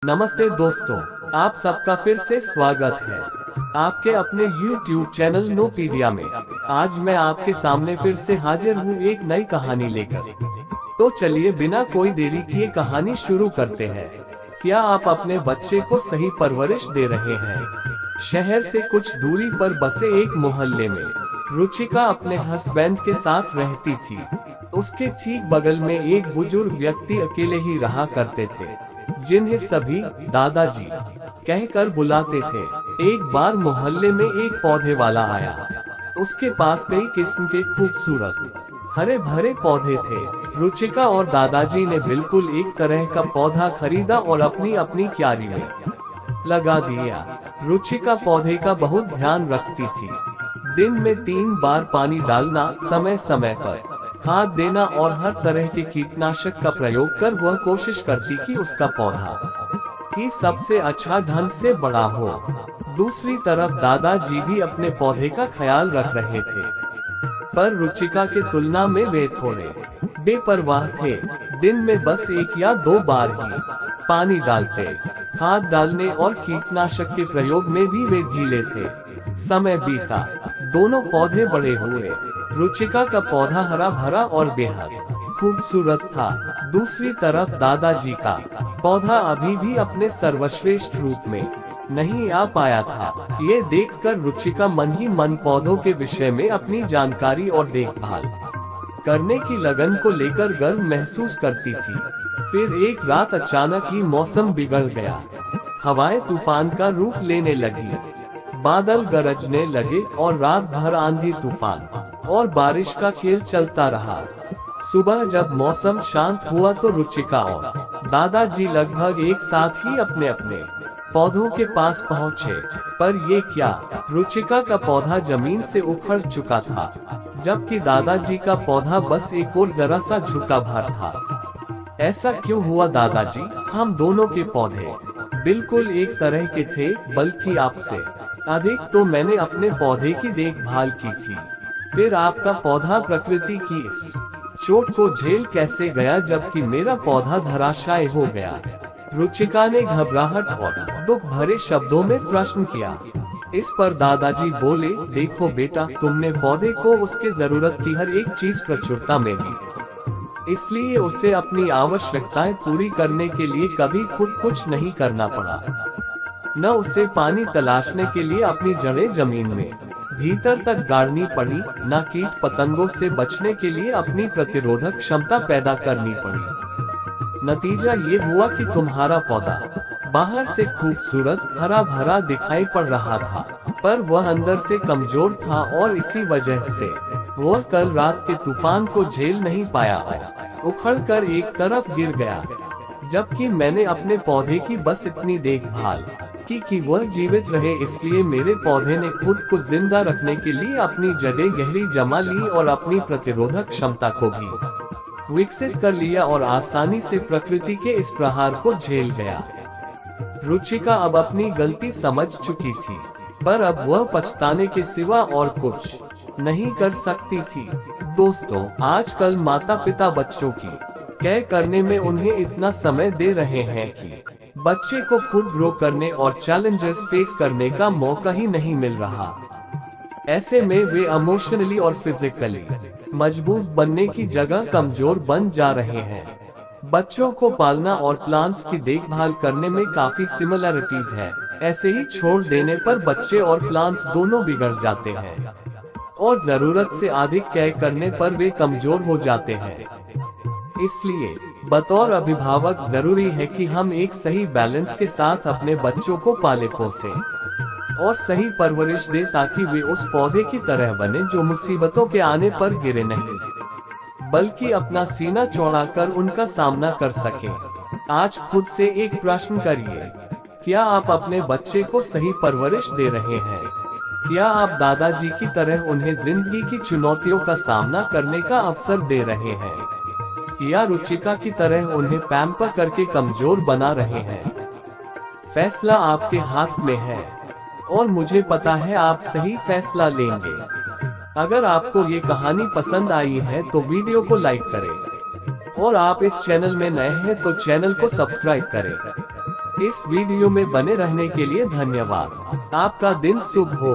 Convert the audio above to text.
नमस्ते दोस्तों, आप सबका फिर से स्वागत है आपके अपने YouTube चैनल नोपीडिया में। आज मैं आपके सामने फिर से हाजिर हूँ एक नई कहानी लेकर। तो चलिए बिना कोई देरी किए कहानी शुरू करते हैं। क्या आप अपने बच्चे को सही परवरिश दे रहे हैं? शहर से कुछ दूरी पर बसे एक मोहल्ले में रुचिका अपने हस्बैंड के साथ रहती थी। उसके ठीक बगल में एक बुजुर्ग व्यक्ति अकेले ही रहा करते थे, जिन्हें सभी दादाजी कहकर बुलाते थे। एक बार मोहल्ले में एक पौधे वाला आया। उसके पास कई किस्म के खूबसूरत हरे भरे पौधे थे। रुचिका और दादाजी ने बिल्कुल एक तरह का पौधा खरीदा और अपनी अपनी क्यारी में लगा दिया। रुचिका पौधे का बहुत ध्यान रखती थी। दिन में 3 बार पानी डालना, समय समय पर खाद देना और हर तरह के कीटनाशक का प्रयोग कर वह कोशिश करती कि उसका पौधा ही सबसे अच्छा ढंग से बड़ा हो। दूसरी तरफ दादाजी भी अपने पौधे का ख्याल रख रहे थे, पर रुचिका के तुलना में वे थोड़े बेपरवाह थे। दिन में बस 1 या 2 बार ही पानी डालते। खाद डालने और कीटनाशक के प्रयोग में भी वे ढीले थे। समय बीता, दोनों पौधे बड़े हुए। रुचिका का पौधा हरा भरा और बेहद खूबसूरत था। दूसरी तरफ दादाजी का पौधा अभी भी अपने सर्वश्रेष्ठ रूप में नहीं आ पाया था। ये देखकर रुचिका मन ही मन पौधों के विषय में अपनी जानकारी और देखभाल करने की लगन को लेकर गर्व महसूस करती थी। फिर एक रात अचानक ही मौसम बिगड़ गया। हवाएं तूफान का रूप लेने लगी, बादल गरजने लगे और रात भर आंधी तूफान और बारिश का खेल चलता रहा। सुबह जब मौसम शांत हुआ तो रुचिका और दादाजी लगभग एक साथ ही अपने अपने पौधों के पास पहुँचे। पर ये क्या, रुचिका का पौधा जमीन से उखड़ चुका था, जबकि दादाजी का पौधा बस एक और जरा सा झुका भर था। ऐसा क्यों हुआ दादाजी? हम दोनों के पौधे बिल्कुल एक तरह के थे, बल्कि आपसे अधिक तो मैंने अपने पौधे की देखभाल की थी। फिर आपका पौधा प्रकृति की इस चोट को झेल कैसे गया, जबकि मेरा पौधा धराशायी हो गया? रुचिका ने घबराहट और दुख भरे शब्दों में प्रश्न किया। इस पर दादाजी बोले, देखो बेटा, तुमने पौधे को उसके जरूरत की हर एक चीज प्रचुरता में दी, इसलिए उसे अपनी आवश्यकताएं पूरी करने के लिए कभी खुद कुछ नहीं करना पड़ा। न उसे पानी तलाशने के लिए अपनी जड़ें जमीन में भीतर तक गाड़नी पड़ी, न कीट पतंगों से बचने के लिए अपनी प्रतिरोधक क्षमता पैदा करनी पड़ी। नतीजा ये हुआ कि तुम्हारा पौधा बाहर से खूबसूरत हरा भरा दिखाई पड़ रहा था, पर वह अंदर से कमजोर था और इसी वजह से वह कल रात के तूफान को झेल नहीं पाया और उखड़कर एक तरफ गिर गया। जबकि मैंने अपने पौधे की बस इतनी देखभाल की कि वह जीवित रहे, इसलिए मेरे पौधे ने खुद को जिंदा रखने के लिए अपनी जड़ें गहरी जमा ली और अपनी प्रतिरोधक क्षमता को भी विकसित कर लिया और आसानी से प्रकृति के इस प्रहार को झेल गया। रुचिका अब अपनी गलती समझ चुकी थी, पर अब वह पछताने के सिवा और कुछ नहीं कर सकती थी। दोस्तों, आजकल माता पिता बच्चों की केयर करने में उन्हें इतना समय दे रहे हैं कि बच्चे को खुद ग्रो करने और चैलेंजेस फेस करने का मौका ही नहीं मिल रहा। ऐसे में वे इमोशनली और फिजिकली मजबूत बनने की जगह कमजोर बन जा रहे हैं। बच्चों को पालना और प्लांट्स की देखभाल करने में काफी सिमिलरिटीज है। ऐसे ही छोड़ देने पर बच्चे और प्लांट्स दोनों बिगड़ जाते हैं और जरूरत से अधिक केयर करने पर वे कमजोर हो जाते हैं। इसलिए बतौर अभिभावक जरूरी है कि हम एक सही बैलेंस के साथ अपने बच्चों को पाले पोसे और सही परवरिश दें, ताकि वे उस पौधे की तरह बने जो मुसीबतों के आने पर गिरे नहीं, बल्कि अपना सीना चौड़ा कर उनका सामना कर सकें। आज खुद से एक प्रश्न करिए, क्या आप अपने बच्चे को सही परवरिश दे रहे हैं? क्या आप दादाजी की तरह उन्हें जिंदगी की चुनौतियों का सामना करने का अवसर दे रहे हैं, या रुचिका की तरह उन्हें पैम्पर करके कमजोर बना रहे हैं? फैसला आपके हाथ में है और मुझे पता है आप सही फैसला लेंगे। अगर आपको ये कहानी पसंद आई है तो वीडियो को लाइक करें और आप इस चैनल में नए हैं तो चैनल को सब्सक्राइब करें। इस वीडियो में बने रहने के लिए धन्यवाद। आपका दिन शुभ हो।